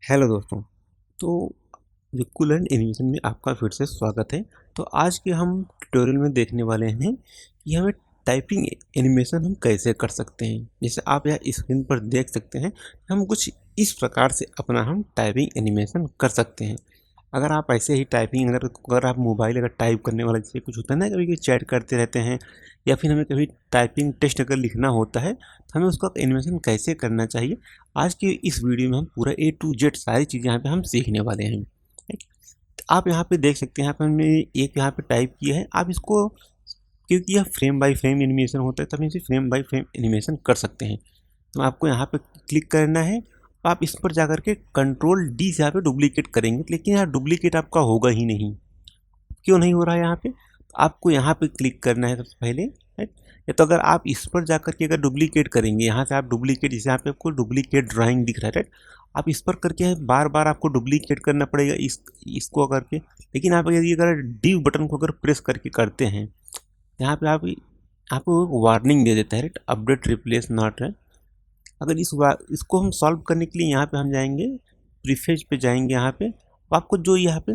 Hello दोस्तों। तो Vikku learn animation में आपका फिर से स्वागत है। तो आज के हम ट्यूटोरियल में देखने वाले हैं कि हमें टाइपिंग एनिमेशन हम कैसे कर सकते हैं। जैसे आप यहाँ स्क्रीन पर देख सकते हैं, हम कुछ इस प्रकार से अपना हम टाइपिंग एनिमेशन कर सकते हैं। अगर आप ऐसे ही टाइपिंग अगर आप मोबाइल अगर टाइप करने वाला जैसे कुछ होता है ना, कभी कभी चैट करते रहते हैं या फिर हमें कभी टाइपिंग टेस्ट अगर लिखना होता है तो हमें उसका एनिमेशन कैसे करना चाहिए, आज के इस वीडियो में हम पूरा A to Z सारी चीज़ें यहाँ पे हम सीखने वाले हैं। राइट। तो आप यहाँ पे देख सकते हैं, यहाँ पे हमने एक यहाँ पे टाइप किया है। आप इसको, क्योंकि यह फ्रेम बाय फ्रेम एनिमेशन होता है, तो हम इसे फ्रेम बाय फ्रेम एनिमेशन कर सकते हैं। तो आपको यहाँ पे क्लिक करना है। आप इस पर जाकर के कंट्रोल D से यहाँ पे डुप्लीकेट करेंगे, लेकिन यहाँ डुप्लीकेट आपका होगा ही नहीं। क्यों नहीं हो रहा है यहाँ पे? आपको यहाँ पे क्लिक करना है सबसे पहले। राइट। या तो अगर आप इस पर जाकर के अगर डुप्लीकेट करेंगे, यहाँ से आप डुप्लीकेट, जैसे यहाँ पे आपको डुप्लीकेट ड्राइंग दिख रहा है, राइट, आप इस पर करके बार बार आपको डुप्लीकेट करना पड़ेगा इसको करके। लेकिन आप यदि अगर डी बटन को अगर प्रेस करके करते हैं, यहाँ पे आप आपको वार्निंग दे देता है, राइट, अपडेट रिप्लेस नॉट है। अगर इसको हम सॉल्व करने के लिए यहाँ पे हम जाएंगे, प्रीफेज पे जाएंगे। यहाँ पे आपको जो यहाँ पे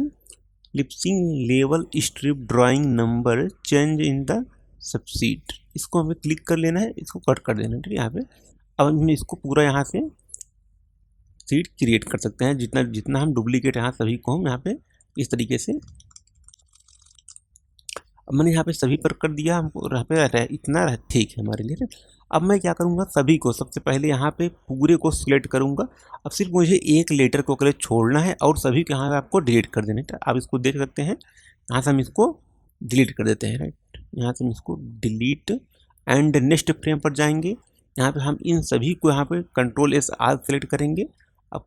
लिपसिंग level strip drawing number change in the subsheet, इसको हमें क्लिक कर लेना है, इसको कट कर देना है। ठीक है, यहाँ पे अब हम इसको पूरा यहाँ से सीट क्रिएट कर सकते हैं। जितना जितना हम डुप्लीकेट यहाँ सभी को हम यहाँ पे इस तरीके से, अब मैंने यहाँ पे सभी पर कर दिया, हमको यहाँ पे इतना ठीक है हमारे लिए। अब मैं क्या करूँगा, सभी को सबसे पहले यहाँ पे पूरे को सिलेक्ट करूँगा। अब सिर्फ मुझे एक लेटर को अकेले छोड़ना है और सभी को यहाँ पे आपको डिलीट कर देना है। आप इसको देख सकते हैं, यहाँ से हम इसको डिलीट कर देते हैं। राइट, यहाँ से हम इसको डिलीट एंड नेक्स्ट फ्रेम पर जाएंगे। यहाँ पे हम इन सभी को यहाँ पे कंट्रोल S R सेलेक्ट करेंगे। अब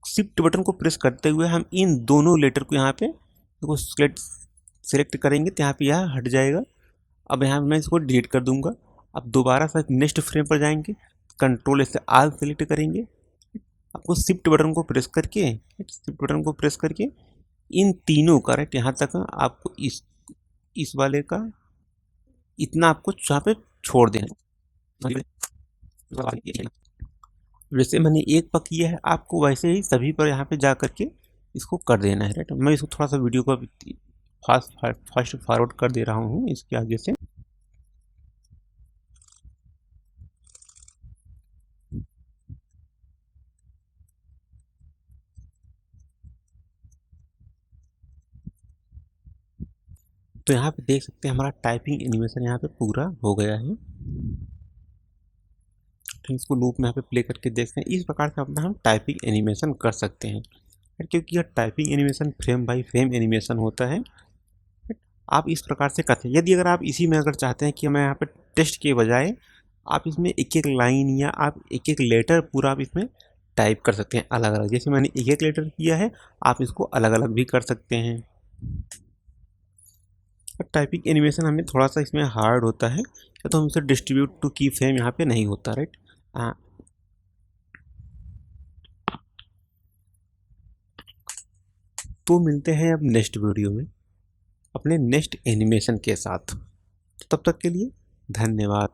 शिफ्ट बटन को प्रेस करते हुए हम इन दोनों लेटर को यहाँ पे सेलेक्ट करेंगे, तो यहाँ पे यह हट जाएगा। अब यहाँ मैं इसको डिलीट कर दूंगा। अब दोबारा से नेक्स्ट फ्रेम पर जाएंगे, कंट्रोल से आल सेलेक्ट करेंगे। आपको शिफ्ट बटन को प्रेस करके इन तीनों का, राइट, यहाँ तक आपको इस वाले का इतना आपको यहाँ पे छोड़ देना। वैसे मैंने एक पर किया है, आपको वैसे ही सभी पर यहाँ पे जा करके इसको कर देना है। राइट, मैं इसको थोड़ा सा वीडियो को फास्ट फॉरवर्ड कर दे रहा हूँ इसके आगे से। तो यहाँ पे देख सकते हैं हमारा टाइपिंग एनिमेशन यहाँ पे पूरा हो गया है। तो इसको लूप में यहाँ पे प्ले करके देखते हैं। इस प्रकार से अपना हम टाइपिंग एनिमेशन कर सकते हैं, क्योंकि यह typing animation frame by frame animation होता है। आप इस प्रकार से करते हैं। यदि अगर आप इसी में अगर चाहते हैं कि मैं यहाँ पे टेस्ट के बजाय आप इसमें एक एक लाइन या आप एक एक लेटर पूरा आप इसमें टाइप कर सकते हैं अलग अलग। जैसे मैंने एक एक लेटर किया है, आप इसको अलग अलग भी कर सकते हैं। टाइपिंग एनिमेशन हमें थोड़ा सा इसमें हार्ड होता है, या तो हमसे डिस्ट्रीब्यूट टू की फ्रेम यहाँ पे नहीं होता। राइट, तो मिलते हैं अब नेक्स्ट वीडियो में अपने नेक्स्ट एनिमेशन के साथ। तब तक के लिए धन्यवाद।